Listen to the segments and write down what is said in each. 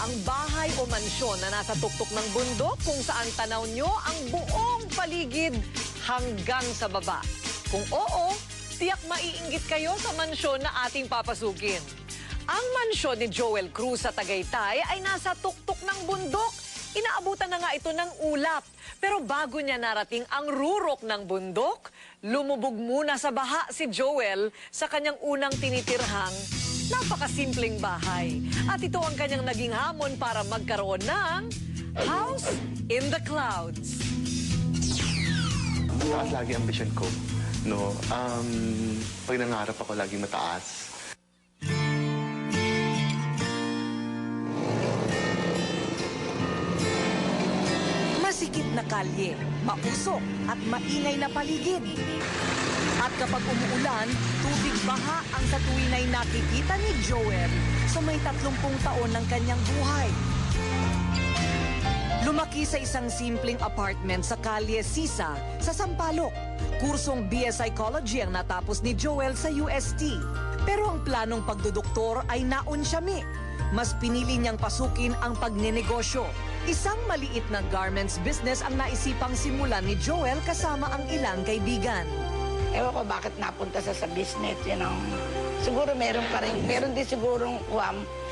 ang bahay o mansyon na nasa tuktok ng bundok kung saan tanaw nyo ang buong paligid hanggang sa baba? Kung oo, tiyak maiinggit kayo sa mansyon na ating papasukin. Ang mansyon ni Joel Cruz sa Tagaytay ay nasa tuktok ng bundok. Inaabutan na nga ito ng ulap. Pero bago niya narating ang rurok ng bundok, lumubog muna sa baha si Joel sa kanyang unang tinitirhang napakasimpleng bahay. At ito ang kanyang naging hamon para magkaroon ng house in the clouds. Mataas lagi ang vision ko. No? Pag nangarap ako, laging mataas. Masikip na kalye, mausok at maingay na paligid. At kapag umuulan, tubig baha ang sa tuwin ay nakikita ni Joel sa may 30 taon ng kanyang buhay. Lumaki sa isang simpleng apartment sa Kalye Sisa sa Sampaloc. Kursong BS Psychology ang natapos ni Joel sa UST. Pero ang planong pagdudoktor ay naunsyami. Mas pinili niyang pasukin ang pagnenegosyo. Isang maliit na garments business ang naisipang simulan ni Joel kasama ang ilang kaibigan. Ewan ko bakit napunta sa business, you know. Siguro meron pa rin, meron din sigurong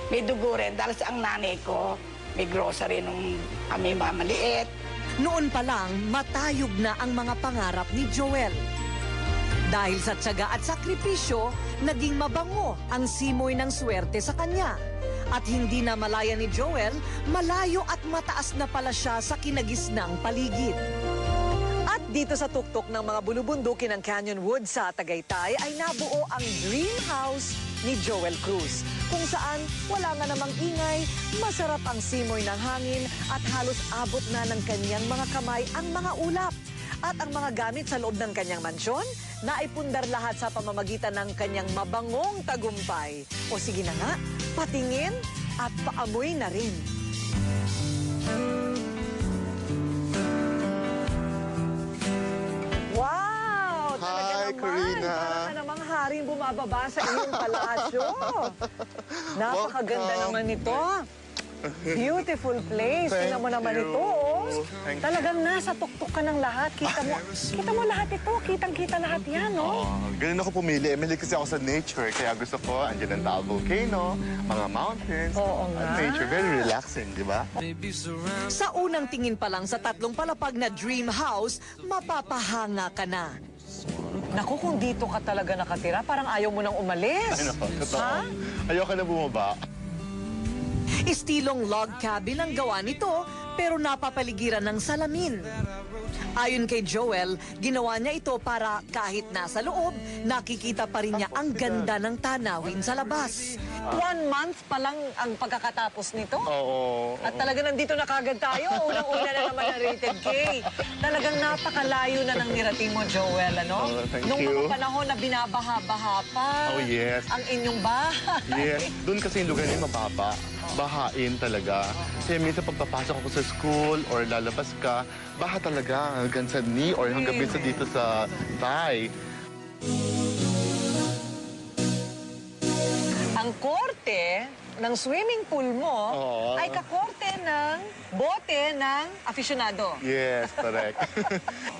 may dugo rin. Dahil sa ang nanay ko, may grocery nung kami mamaliit. Noon pa lang, matayog na ang mga pangarap ni Joel. Dahil sa tiyaga at sakripisyo, naging mabango ang simoy ng swerte sa kanya. At hindi na malaya ni Joel, malayo at mataas na pala siya sa kinagisnang paligid. At dito sa tuktok ng mga bulubundukin ng Canyon Woods sa Tagaytay ay nabuo ang dream house ni Joel Cruz. Kung saan wala nga namang ingay, masarap ang simoy ng hangin at halos abot na ng kanyang mga kamay ang mga ulap. At ang mga gamit sa loob ng kanyang mansyon, naipundar lahat sa pamamagitan ng kanyang mabangong tagumpay. O sige na nga, patingin at paamoy na rin. Wow! Talaga Hi, naman. Karina. Para ka namang haring bumababa sa iyong palasyo. Napakaganda naman nito. Beautiful place. Thank Tingnan mo naman you. ito. Oh. Thank you. Talagang nasa tuktok ka ng lahat. Kita mo lahat ito. Kitang-kita lahat yan, no? Ganun ako pumili. Mahilig kasi ako sa nature. Kaya gusto ko, andyan ang Taal Volcano, mga mountains. Oo nga. Nature, very relaxing, di ba? Sa unang tingin pa lang sa tatlong palapag na dream house, mapapahanga ka na. Naku, kung dito ka talaga nakatira, parang ayaw mo nang umalis. Ay, nako, totoo. Ha? Ayoko na bumaba. Estilong log cabin ang gawa nito, pero napapaligiran ng salamin. Ayon kay Joel, ginawa niya ito para kahit nasa loob, nakikita pa rin niya ang ganda ng tanawin sa labas. 1 month pa lang ang pagkakatapos nito. Oo. At talaga nandito na kagad tayo. Unang-una na naman ang rated K. Talagang napakalayo na ng nirating mo, Joel, ano? Oh, thank Nung you. mga panahon na binabaha-baha pa. Oh, yes. Ang inyong bahay. Yes. Doon kasi yung lugar niya mababa. Bahain talaga. Kaya minsan pagpapasok ako sa school or lalabas ka, baha talaga hanggang sa knee or hanggang minsan dito sa thigh. Ang korte ng swimming pool mo Oo. ay kakorte ng bote ng aficionado. Yes, correct.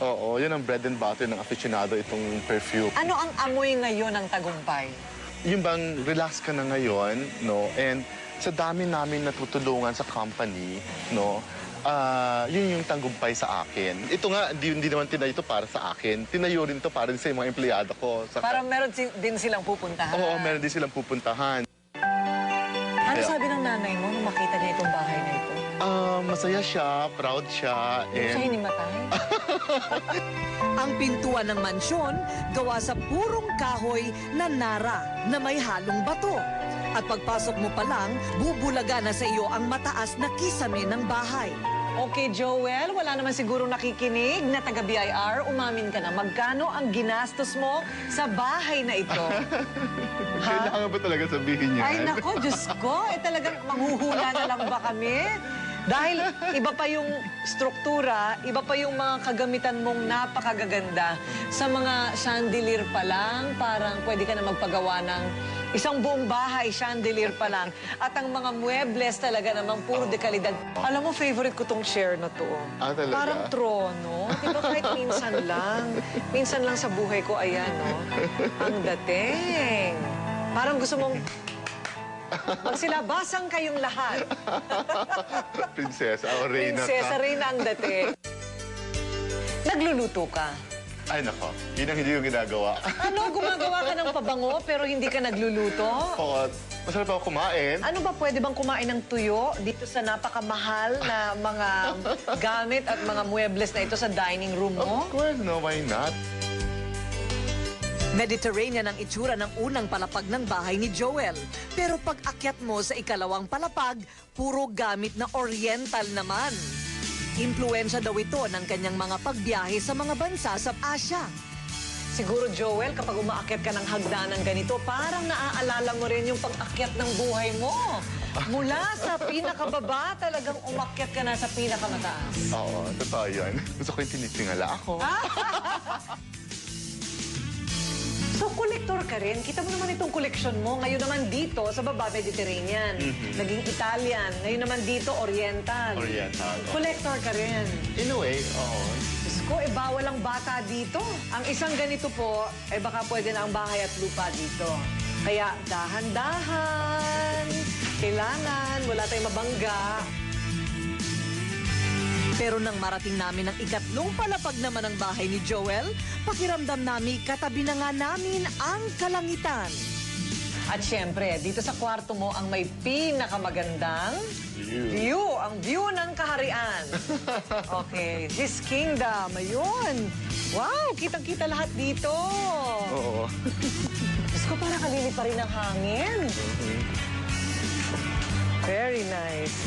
Oo, yun ang bread and butter ng aficionado, itong perfume. Ano ang amoy ngayon ng tagumpay? Yung bang relax ka na ngayon, no? And sa dami namin natutulungan sa company, no? Yun yung tagumpay sa akin. Ito nga, hindi naman tinayo ito para sa akin. Tinayo rin ito para sa mga empleyado ko. Para meron din silang pupuntahan. Oo, meron din silang pupuntahan. Ano Kaya- sabi ng nanay mo nung makita niya itong bahay na ito? Masaya siya, proud siya, Siya and hinimatay? Ang pintuan ng mansyon, gawa sa purong kahoy na nara na may halong bato. At pagpasok mo pa lang, bubulaga na sa iyo ang mataas na kisame ng bahay. Okay, Joel, wala naman siguro nakikinig na taga-BIR. Umamin ka na, magkano ang ginastos mo sa bahay na ito? kailangan ba talaga sabihin yan? Ay, nako, Diyos ko. Talagang manghuhula na lang ba kami? Dahil iba pa yung struktura, iba pa yung mga kagamitan mong napakagaganda. Sa mga chandelier pa lang, parang pwede ka na magpagawa ng Isang buong bahay, chandelier pa lang. At ang mga muebles talaga namang puro dekalidad. Alam mo, favorite ko tong chair na to. Ah, talaga? Parang trono. Di ba kahit minsan lang. Minsan lang sa buhay ko, ayan, no? Ang dating. Parang gusto mong magsilabasan kayong lahat. Prinsesa o Reyna Prinsesa ka. Reyna ang dating. Nagluluto ka. Ay, nako. Yun ang hindi yung ginagawa. Ano, gumagawa ka ng pabango pero hindi ka nagluluto? Oo, masarap ako kumain. Ano ba, pwede bang kumain ng tuyo dito sa napakamahal na mga gamit at mga muebles na ito sa dining room mo? Of course, no, why not? Mediterranean ang itsura ng unang palapag ng bahay ni Joel. Pero pag akyat mo sa ikalawang palapag, puro gamit na oriental naman. Impluensya daw ito ng kanyang mga pagbiyahe sa mga bansa sa Asia. Siguro, Joel, kapag umaakyat ka ng hagdanan ganito, parang naaalala mo rin yung pag-akyat ng buhay mo. Mula sa pinakababa, talagang umakyat ka na sa pinakamataas. Oo, totoo yun. Gusto ko yung tinitingala ako. So, kolektor ka rin. Kita mo naman itong koleksyon mo. Ngayon naman dito, sa baba, Mediterranean. Naging Italian. Ngayon naman dito, Oriental. Oriental. Kolektor ka rin. In a way, oo. Diyos ko, bawal ang bata dito. Ang isang ganito po, baka pwede na ang bahay at lupa dito. Kaya, dahan-dahan. Kailangan, wala tayong mabangga. Pero nang marating namin ang ikatlong palapag naman ng bahay ni Joel, pakiramdam namin katabi na nga namin ang kalangitan. At syempre, dito sa kwarto mo ang may pinakamagandang view. Ang view ng kaharian. Okay, his kingdom. Ayun. Wow, kitang-kita lahat dito. Oo. Diyos ko, parang kalili pa rin ang hangin. Very nice.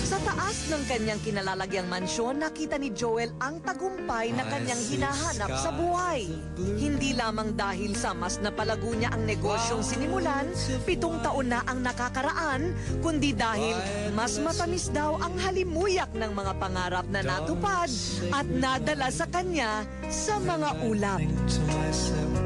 Sa taas ng kanyang kinalalagyang mansyon, nakita ni Joel ang tagumpay na kanyang hinahanap sa buhay. Hindi lamang dahil sa mas napalago niya ang negosyong sinimulan, 7 taon na ang nakakaraan, kundi dahil mas matamis daw ang halimuyak ng mga pangarap na natupad at nadala sa kanya sa mga ulap. To myself,